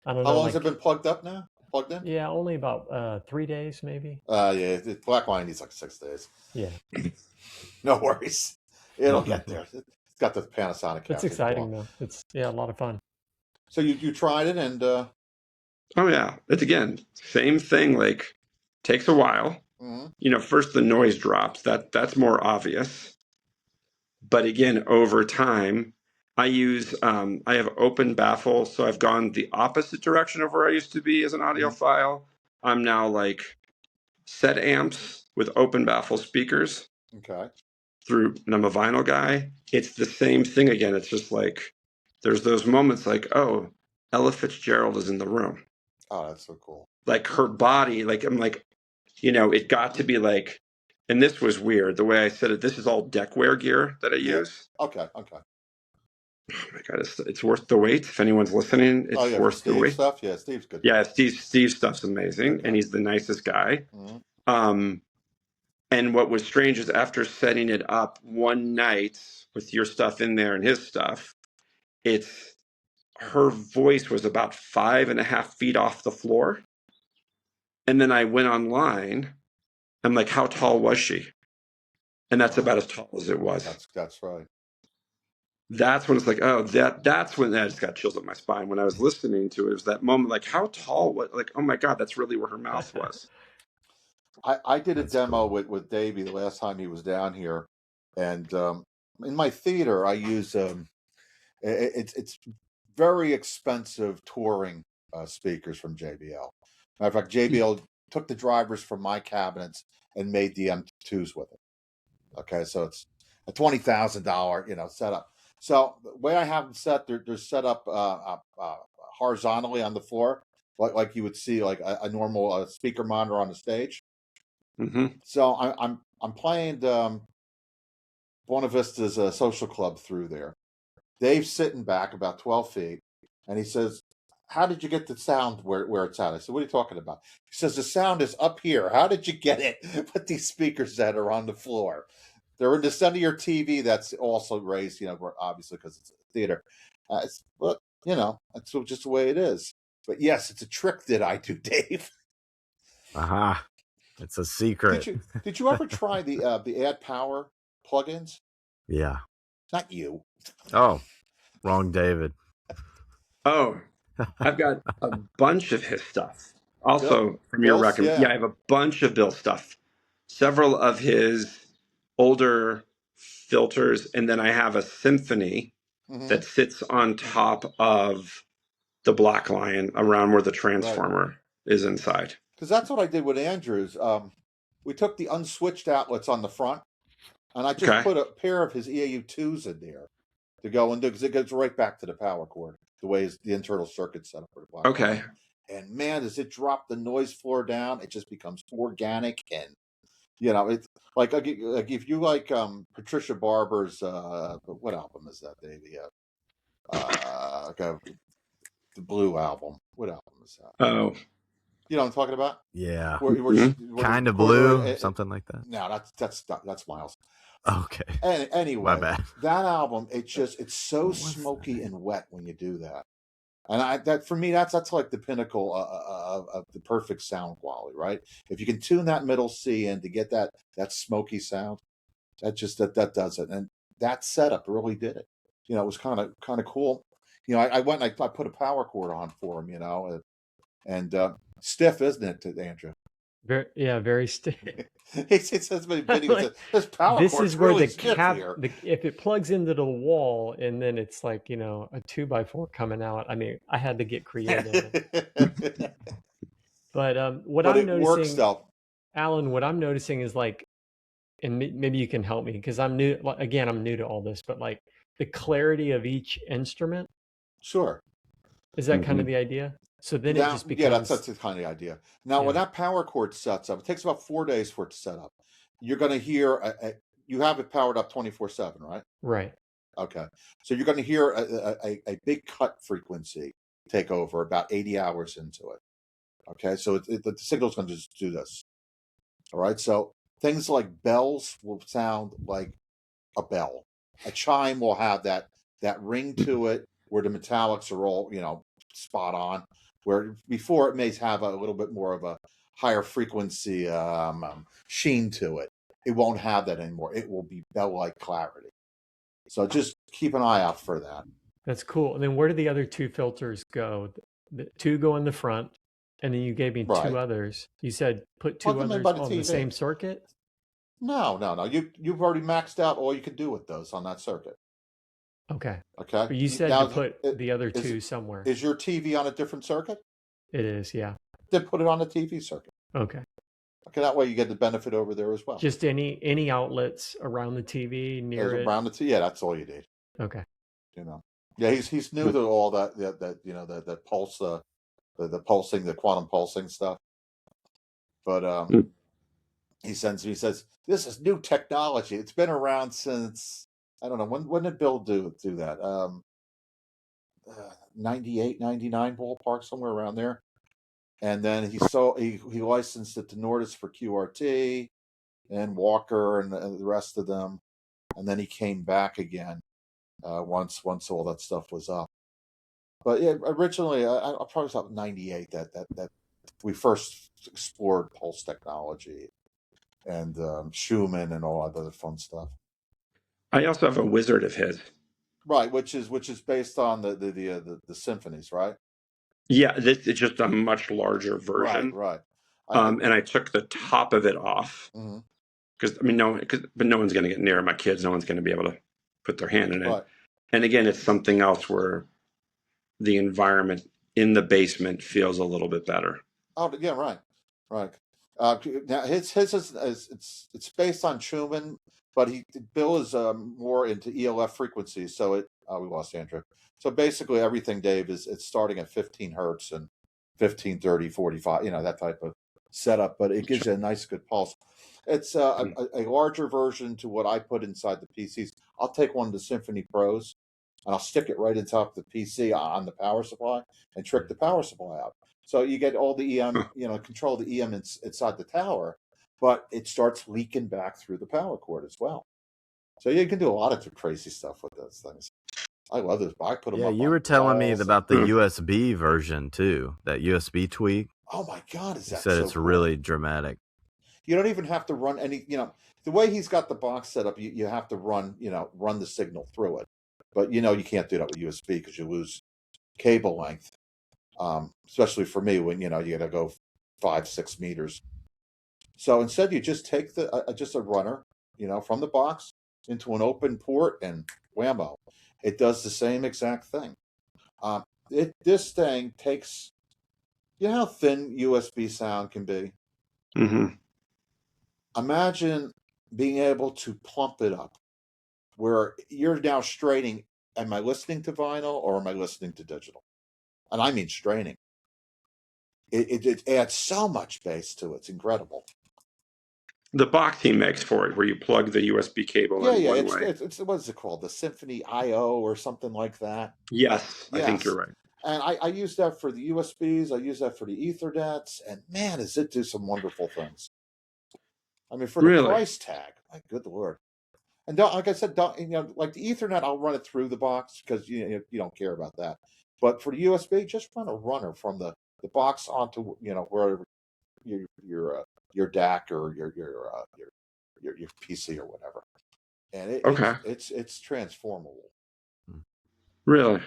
D: I don't
A: How
D: know,
A: long has it
D: like,
A: been plugged up now? Plugged in?
D: yeah, only about 3 days maybe.
A: Yeah, the Black Line needs like 6 days.
D: Yeah,
A: No worries. It'll get there. It's got the Panasonic
D: it's
A: capture.
D: exciting though. It's a lot of fun.
A: So you tried it and
C: Oh yeah, it's again same thing. Like takes a while.
A: mhm.
C: First the noise drops. That's more obvious. But again, over time, I have open baffle, so I've gone the opposite direction of where I used to be as an audiophile. I'm now like set amps with open baffle speakers
A: Okay.
C: and I'm a vinyl guy. It's the same thing again. It's just like there's those moments like, oh, Ella Fitzgerald is in the room.
A: Oh, that's so cool.
C: Like her body, like I'm like, it got to be like, and this was weird the way I said it. This is all deckwear gear that I
A: Yeah.
C: use.
A: Okay.
C: Oh my God, it's worth the wait. If anyone's listening,
A: Oh
C: it's
A: yeah, for
C: worth the
A: Steve
C: wait.
A: stuff. Yeah, Steve's good.
C: Yeah, Steve's stuff's amazing,
A: Good
C: and
A: guy.
C: he's the nicest guy.
A: Mm-hmm.
C: And what was strange is after setting it up one night with your stuff in there and his stuff, her voice was about 5.5 feet off the floor. And then I went online. I'm like, how tall was she? And that's about as tall as it was.
A: That's right.
C: That's when it's like, oh, that's when I just got chills up my spine when I was listening to it. It was that moment, like, how tall? What? Like, oh my God, that's really where her mouth was.
A: I did a
B: That's
A: demo
B: cool.
A: with Davey the last time he was down here, and in my theater I use it's very expensive touring speakers from JBL. Matter of fact, JBL took the drivers from my cabinets and made the M2s with it. Okay, so it's a $20,000 setup. So the way I have them set, they're set up horizontally on the floor, like you would see like a normal speaker monitor on the stage.
C: Mm-hmm.
A: So I'm playing Buena Vista's social club through there. Dave's sitting back about 12 feet, and he says, "How did you get the sound where it's at?" I said, "What are you talking about?" He says, "The sound is up here. How did you get it with these speakers that are on the floor? They're in the center of your TV that's also raised, obviously because it's a theater. But that's just the way it is. But yes, it's a trick that I do, Dave.
B: Aha. It's a secret.
A: Did you ever try the Add Power plugins?
B: Yeah.
A: Not you.
B: Oh, wrong David.
C: Oh, I've got a bunch of his stuff. Also, from your
A: Bill's,
C: recommend,
A: yeah.
C: I have a bunch of Bill's stuff. Several of his older filters, and then I have a symphony that sits on top of the Black Lion around where the transformer is inside.
A: Because that's what I did with Andrew's. We took the unswitched outlets on the front, and I just put a pair of his EAU2s in there to go into, because it goes right back to the power cord, the way the internal circuit's set up for the Black Lion. And man, does it drop the noise floor down? It just becomes organic, and it's like if you like Patricia Barber's what album is that, Davey? The Blue album. What album is that?
C: Oh,
A: you know what I'm talking about?
B: Yeah.
A: Kind
B: of blue, something like that.
A: No, that's Miles.
B: Okay.
A: Anyway,
B: my bad.
A: That album, it's so smoky and wet when you do that. And that for me, that's like the pinnacle of the perfect sound quality, right? If you can tune that middle C in to get that smoky sound, that does it. And that setup really did it. It was kind of cool. I went and I put a power cord on for him, and stiff, isn't it, Andrew?
D: Very stiff.
A: He says many videos.
D: Like,
A: This power
D: this
A: cord's
D: is where
A: really
D: the
A: stiff
D: cap,
A: here.
D: if it plugs into the wall and then it's like, a 2x4 coming out. I mean, I had to get creative. But what
A: But
D: I'm
A: it works
D: noticing,
A: though.
D: Alan, what I'm noticing is like, and maybe you can help me because I'm new. Again, I'm new to all this, but like the clarity of each instrument,
A: Sure.
D: is that kind of the idea? So then it
A: Now,
D: just
A: yeah, that's
D: becomes,
A: the kind of idea. Now, when
D: yeah,
A: that power cord sets up, it takes about 4 days for it to set up. You're going to hear you have it powered up 24/7, right?
D: right.
A: Okay, so you're going to hear a big cut frequency take over about 80 hours into it. Okay, so the signal's going to just do this. All right, so things like bells will sound like a bell. A chime will have that ring to it where the metallics are all spot on. Where before it may have a little bit more of a higher frequency sheen to it. It won't have that anymore. It will be bell-like clarity. So just keep an eye out for that.
D: That's cool. And then where do the other two filters go? The two go in the front, and then you gave me
A: Right.
D: two others. You said put
A: Plug
D: two
A: them in
D: others
A: by the
D: on the
A: TV.
D: same circuit?
A: No. You've already maxed out all you can do with those on that circuit.
D: Okay.
A: Okay.
D: But you said
A: Now,
D: to put the other two somewhere.
A: Is your TV on a different circuit?
D: It is, yeah.
A: Then put it on the TV circuit.
D: Okay.
A: Okay, that way you get the benefit over there as well.
D: Just any outlets around the TV near it.
A: Around the TV, yeah, that's all you need.
D: Okay.
A: Yeah, he's new to all that the pulse, the pulsing, the quantum pulsing stuff. But he says this is new technology. It's been around since I don't know when did Bill do that? 98, 99 ballpark, somewhere around there. And then he licensed it to Nordis for QRT and Walker and the rest of them. And then he came back again once all that stuff was up. But yeah, originally I probably thought 98 that we first explored pulse technology and Schumann and all that other fun stuff.
C: I also have a wizard of his.
A: Right, which is based on the symphonies, right?
C: Yeah, this is just a much larger version.
A: Right.
C: And I took the top of it off because no one's going to get near my kids. No one's going to be able to put their hand in it.
A: Right.
C: And again, it's something else where the environment in the basement feels a little bit better.
A: Oh yeah, right. Now his is it's based on Schumann, but Bill is more into ELF frequencies. So we lost Andrew. So basically everything, Dave, it's starting at 15 hertz and 15, 30, 45, that type of setup. But it gives you a nice good pulse. It's a larger version to what I put inside the PCs. I'll take one of the Symphony Pros and I'll stick it right on top of the PC on the power supply and trick the power supply out. So you get all the EM, control the EM inside the tower, but it starts leaking back through the power cord as well. So you can do a lot of crazy stuff with those things. I love this. I put them up.
B: Yeah, you were telling me about the USB version too, that USB tweak.
A: Oh my God, is that
B: you said
A: so
B: it's
A: cool.
B: really dramatic.
A: You don't even have to run any, the way he's got the box set up, you have to run the signal through it. But, you can't do that with USB because you lose cable length, especially for me when, you got to go 5-6 meters. So instead, you just take just a runner, from the box into an open port and whammo. It does the same exact thing. This thing takes, how thin USB sound can be?
C: Mm-hmm.
A: Imagine being able to plump it up where you're now straining. Am I listening to vinyl or am I listening to digital? And I mean straining. It adds so much bass to it. It's incredible.
C: The box he makes for it, where you plug the USB cable in one way.
A: It's what is it called? The Symphony IO or something like that?
C: Yes, I think you're right.
A: And I use that for the USBs. I use that for the Ethernets. And man, does it do some wonderful things. I mean, for the price tag, my good Lord. And like I said, like the Ethernet, I'll run it through the box because you don't care about that. But for the USB, just run a runner from the box onto wherever your DAC or your PC or whatever, and
C: Okay.
A: it's transformable.
C: Really?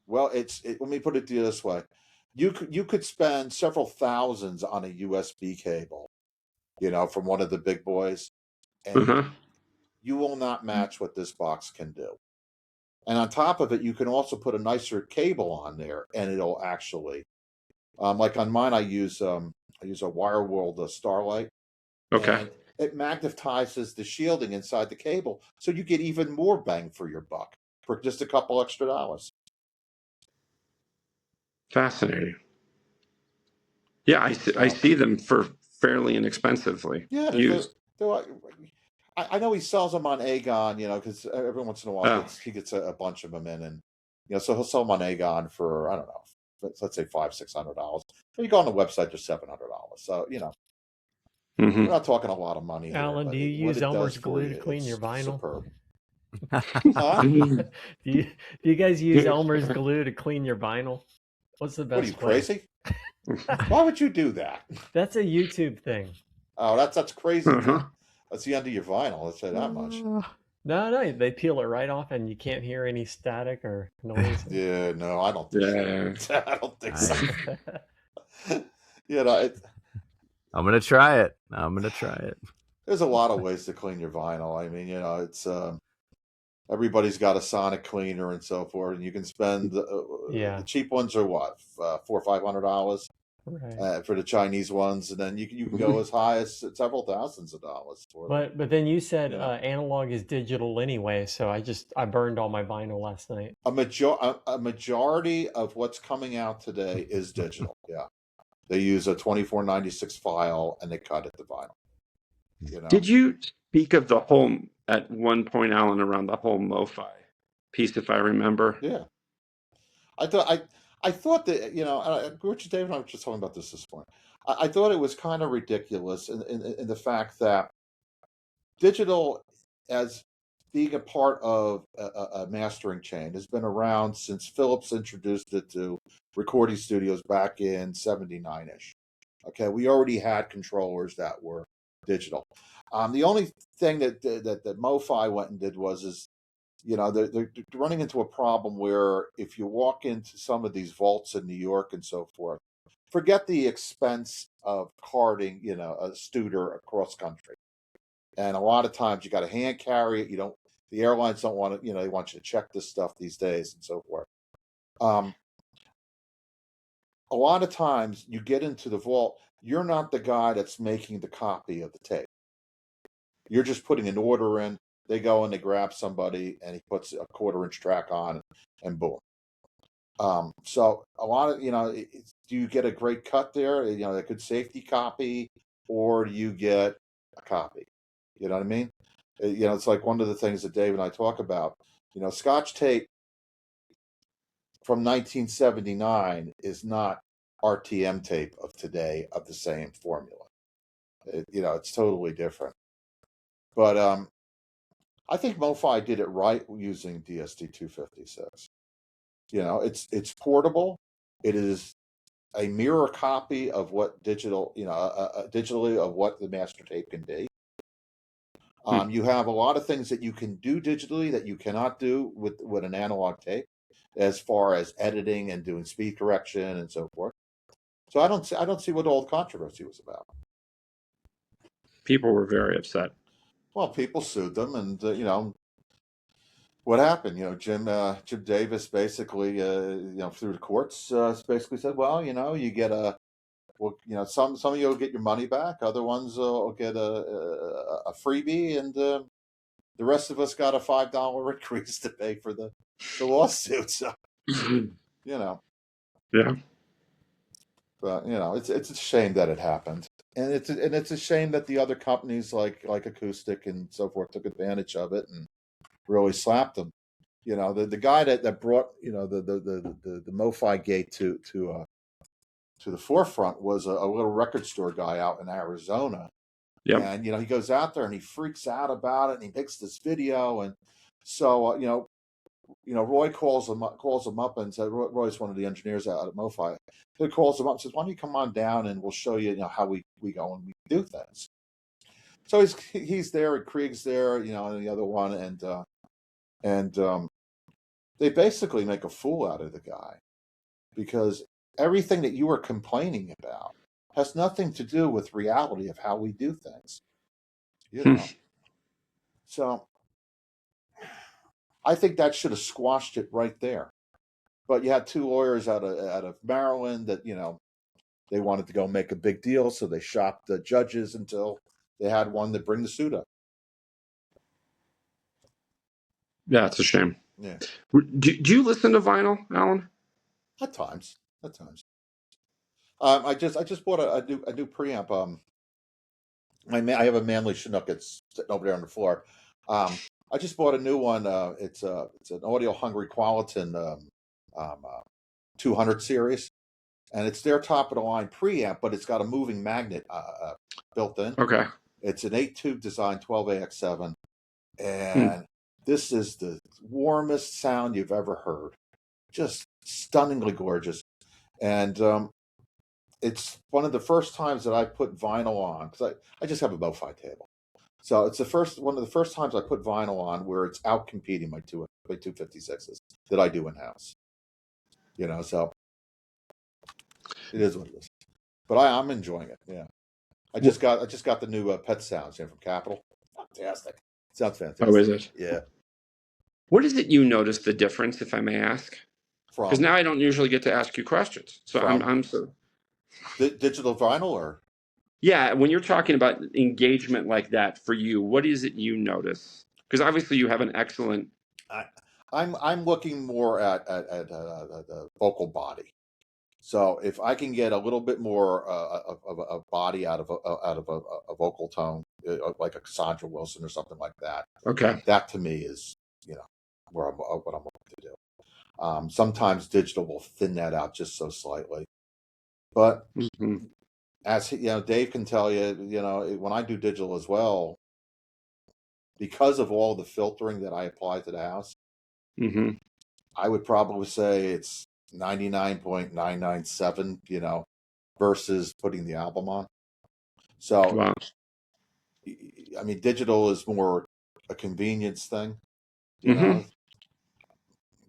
A: Well, let me put it to you this way: you could spend several thousands on a USB cable, from one of the big boys, and
C: Uh-huh.
A: you will not match what this box can do. And on top of it, you can also put a nicer cable on there, and it'll actually, like on mine, I use a WireWorld Starlight,
C: Okay.
A: and it magnetizes the shielding inside the cable, so you get even more bang for your buck for just a couple extra dollars.
C: Fascinating. Yeah, I see them for fairly inexpensively
A: Yeah,
C: used.
A: I know he sells them on Aegon, because every once in a while
C: Oh.
A: he gets a bunch of them in, and so he'll sell them on Aegon for, I don't know, let's say $500-$600. But you go on the website, they're $700. So
C: Mm-hmm.
A: we're not talking a lot of money here.
D: Alan,
A: But
D: do you
A: what
D: use
A: it does
D: Elmer's
A: for
D: glue
A: you,
D: to clean your
A: it's
D: vinyl?
A: superb.
C: Mm-hmm.
D: do you guys use Elmer's glue to clean your vinyl? What's the best
A: What are you,
D: way?
A: crazy? Why would you do that?
D: That's a YouTube thing.
A: Oh, that's crazy.
C: Uh-huh.
A: That's the end of your vinyl. Let's say that much.
D: No, they peel it right off, and you can't hear any static or noise.
A: Yeah, no, I don't think
C: Yeah.
A: so. I don't think so.
B: I'm gonna try it.
A: There's a lot of ways to clean your vinyl. I mean, it's everybody's got a sonic cleaner and so forth, and you can spend
D: Yeah.
A: the cheap ones are what, $400 or $500
D: Right.
A: for the Chinese ones, and then you can go as high as several thousands of dollars for them.
D: But then you said
A: Yeah.
D: analog is digital anyway, so I burned all my vinyl last night.
A: A majority of what's coming out today is digital. Yeah, they use a 2496 file and they cut it to vinyl.
C: Did you speak of the whole, at one point, Alan, around the whole MoFi piece, if I remember?
A: Yeah, I thought that Richard David and I were just talking about this morning. I thought it was kind of ridiculous in the fact that digital, as being a part of a mastering chain, has been around since Philips introduced it to recording studios back in '79-ish. Okay, we already had controllers that were digital. The only thing that MoFi went and did was they're running into a problem where if you walk into some of these vaults in New York and so forth, forget the expense of carting, a Studer across country. And a lot of times you got to hand carry it. The airlines don't want to, they want you to check this stuff these days and so forth. A lot of times you get into the vault, you're not the guy that's making the copy of the tape. You're just putting an order in. They go and they grab somebody and he puts a 1/4-inch track on and boom. So a lot of, do you get a great cut there? A good safety copy, or do you get a copy? You know what I mean? It's like one of the things that Dave and I talk about. Scotch tape from 1979 is not RTM tape of today of the same formula. It's totally different. But I think MoFi did it right using DSD-256. It's portable. It is a mirror copy of what digitally of what the master tape can be. You have a lot of things that you can do digitally that you cannot do with an analog tape, as far as editing and doing speed correction and so forth. So I don't see what all the controversy was about.
C: People were very upset.
A: Well, people sued them, and what happened? Jim Davis basically, through the courts, basically said, well, you get some of you will get your money back, other ones will get a freebie, and the rest of us got a $5 increase to pay for the lawsuit. So,
C: Yeah.
A: But it's a shame that it happened, and it's a shame that the other companies like Acoustic and so forth took advantage of it and really slapped them. The guy that brought the MoFi gate to the forefront was a little record store guy out in Arizona.
C: Yep.
A: And he goes out there and he freaks out about it and he makes this video, and so Roy calls him up and said, Roy's one of the engineers out at MoFi. He calls him up and says, why don't you come on down and we'll show you, how we go and we do things. So he's there and Krieg's there, and the other one, and they basically make a fool out of the guy because everything that you were complaining about has nothing to do with reality of how we do things. So I think that should have squashed it right there. But you had two lawyers out of Maryland that, they wanted to go make a big deal, so they shopped the judges until they had one to bring the suit up.
C: Yeah, it's a shame.
A: Yeah.
C: Do you listen to vinyl, Alan?
A: At times. I just bought a new preamp. I have a Manley Chinook. It's sitting over there on the floor. I just bought a new one. It's an Audio Hungry Qualiton 200 series, and it's their top of the line preamp, but it's got a moving magnet built in.
C: Okay.
A: It's an 8-tube design, 12AX7, and this is the warmest sound you've ever heard. Just stunningly gorgeous, and it's one of the first times that I put vinyl on because I just have a MoFi table, so it's one of the first times I put vinyl on where it's out competing my 256s that I do in house. So it is what it is. But I'm enjoying it. Yeah, I just got the new Pet Sounds from Capitol. Fantastic. Sounds fantastic.
C: Oh, is it?
A: Yeah.
C: What is it you notice the difference, if I may ask? Because now I don't usually get to ask you questions, so I'm so
A: digital vinyl or.
C: Yeah, when you're talking about engagement like that for you, what is it you notice? Because obviously you have an excellent.
A: I'm looking more at the vocal body. So if I can get a little bit more of a body out of a vocal tone, like a Cassandra Wilson or something like that.
C: Okay.
A: That to me is what I'm looking to do. Sometimes digital will thin that out just so slightly, but as Dave can tell you, when I do digital as well, because of all the filtering that I apply to the house, I would probably say it's 99.997, versus putting the album on. So,
C: wow.
A: I mean, digital is more a convenience thing,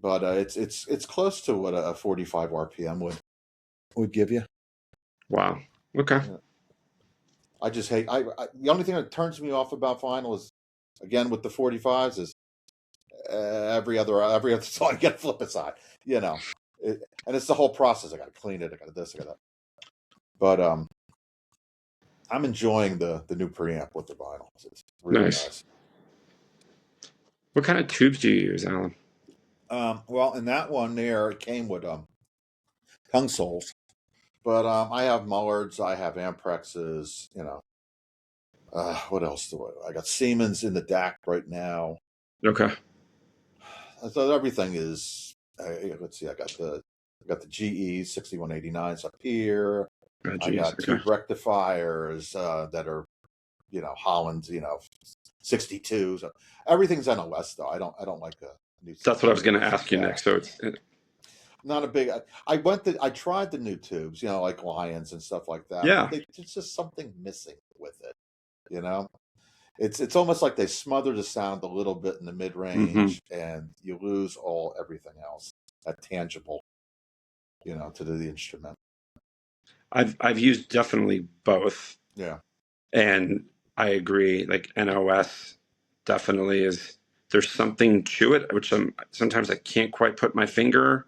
A: but it's close to what a 45 RPM would give you.
C: Wow. Okay.
A: I just hate. The only thing that turns me off about vinyl is, again, with the 45s is every other song I got to flip aside, and it's the whole process. I got to clean it. I got to this. I got that. But I'm enjoying the new preamp with the vinyl. It's really nice.
C: What kind of tubes do you use, Alan?
A: Well, in that one there, it came with tongue soles, but I have Mullards, I have Amprexes. What else do I got? Siemens in the DAC right now.
C: Okay.
A: So everything is. Let's see. I got the GE 6189s up here. I got tube rectifiers that are, Holland's, 62. So everything's NOS though. I don't like the new.
C: That's what I was going to ask you next. So it's
A: not a big. I tried the new tubes, like Lions and stuff like that.
C: Yeah.
A: There's just something missing with it. It's almost like they smother the sound a little bit in the mid range, and you lose everything else, that tangible, to the instrument.
C: I've used definitely both.
A: Yeah.
C: And I agree. Like NOS definitely is. There's something to it, which sometimes I can't quite put my finger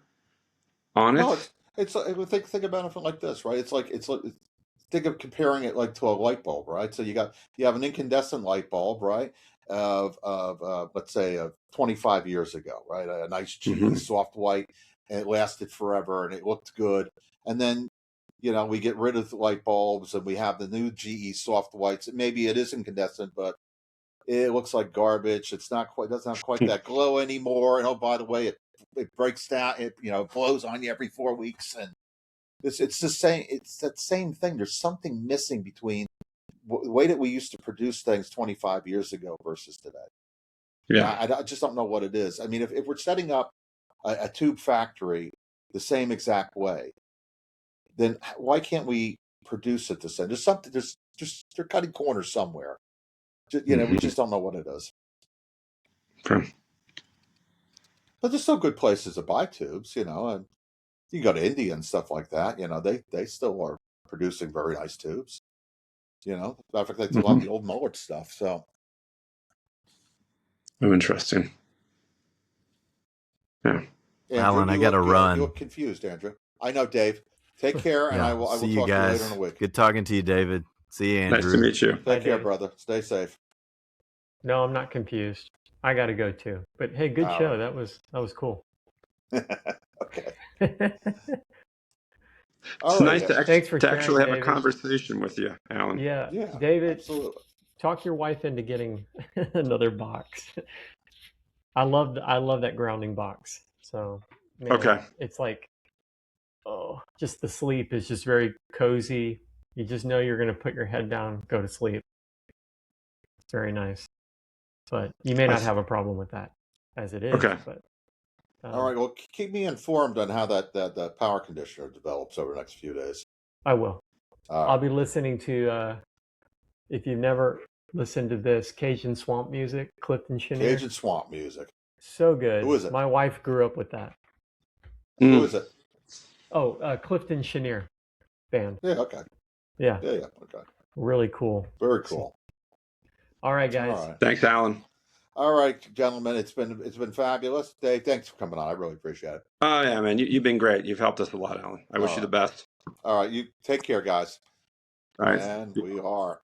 C: on it.
A: No, it's think about it like this, right? It's like think of comparing it like to a light bulb, right? So you have an incandescent light bulb, right? Of let's say 25 years ago, right? A nice GE soft white, and it lasted forever, and it looked good. And then we get rid of the light bulbs, and we have the new GE soft whites. Maybe it is incandescent, but it looks like garbage. Doesn't have quite that glow anymore. And by the way, it breaks down. It blows on you every 4 weeks, and it's the same. It's that same thing. There's something missing between the way that we used to produce things 25 years ago versus today.
C: Yeah.
A: I just don't know what it is. I mean, if we're setting up a tube factory the same exact way, then why can't we produce it the same? There's something. Just they're cutting corners somewhere. We just don't know what it is.
C: Okay.
A: But there's still good places to buy tubes, and you go to India and stuff like that. They still are producing very nice tubes. Matter of fact, they do a lot of the old mullet stuff. So,
C: Oh, interesting. Yeah.
A: Andrew,
B: Alan, I got to run.
A: You look confused, Andrew. I know, Dave. Take care, and I will
B: See
A: talk
B: you
A: to you later
B: guys.
A: in the week.
B: Good talking to you, David. See you, Andrew.
C: Nice to meet you.
A: Take
D: Bye,
A: care,
D: David.
A: brother. Stay safe.
D: No, I'm not confused. I got to go too. But hey, good
A: All
D: show.
A: right.
D: That was cool.
A: Okay.
C: It's nice to
D: Thanks for sharing,
C: actually have
D: David.
C: a conversation with you, Alan.
D: Yeah,
A: Yeah,
D: David,
A: absolutely.
D: talk your wife into getting another box. I love that grounding box. So, man,
C: Okay.
D: it's like, just the sleep is just very cozy. You just know you're going to put your head down, go to sleep. It's very nice. But you may not have a problem with that as it is.
C: Okay.
D: But
A: All right. Well, keep me informed on how that power conditioner develops over the next few days.
D: I will.
A: All
D: I'll
A: right.
D: be listening to, if you've never listened to this, Cajun Swamp Music, Clifton Chenier.
A: Cajun Swamp Music.
D: So good.
A: Who is it?
D: My wife grew up with that.
A: Who is it?
D: Oh, Clifton Chenier band.
A: Yeah. Okay.
D: Yeah.
A: Yeah. Okay.
D: Really cool.
A: Very cool.
D: All right, guys.
A: All right.
C: Thanks, Alan.
A: All right, gentlemen. It's been fabulous. Dave, thanks for coming on. I really appreciate it.
C: Oh, yeah, man. You've been great. You've helped us a lot, Alan. I wish you the best.
A: All right. You take care, guys.
C: All right.
A: And we are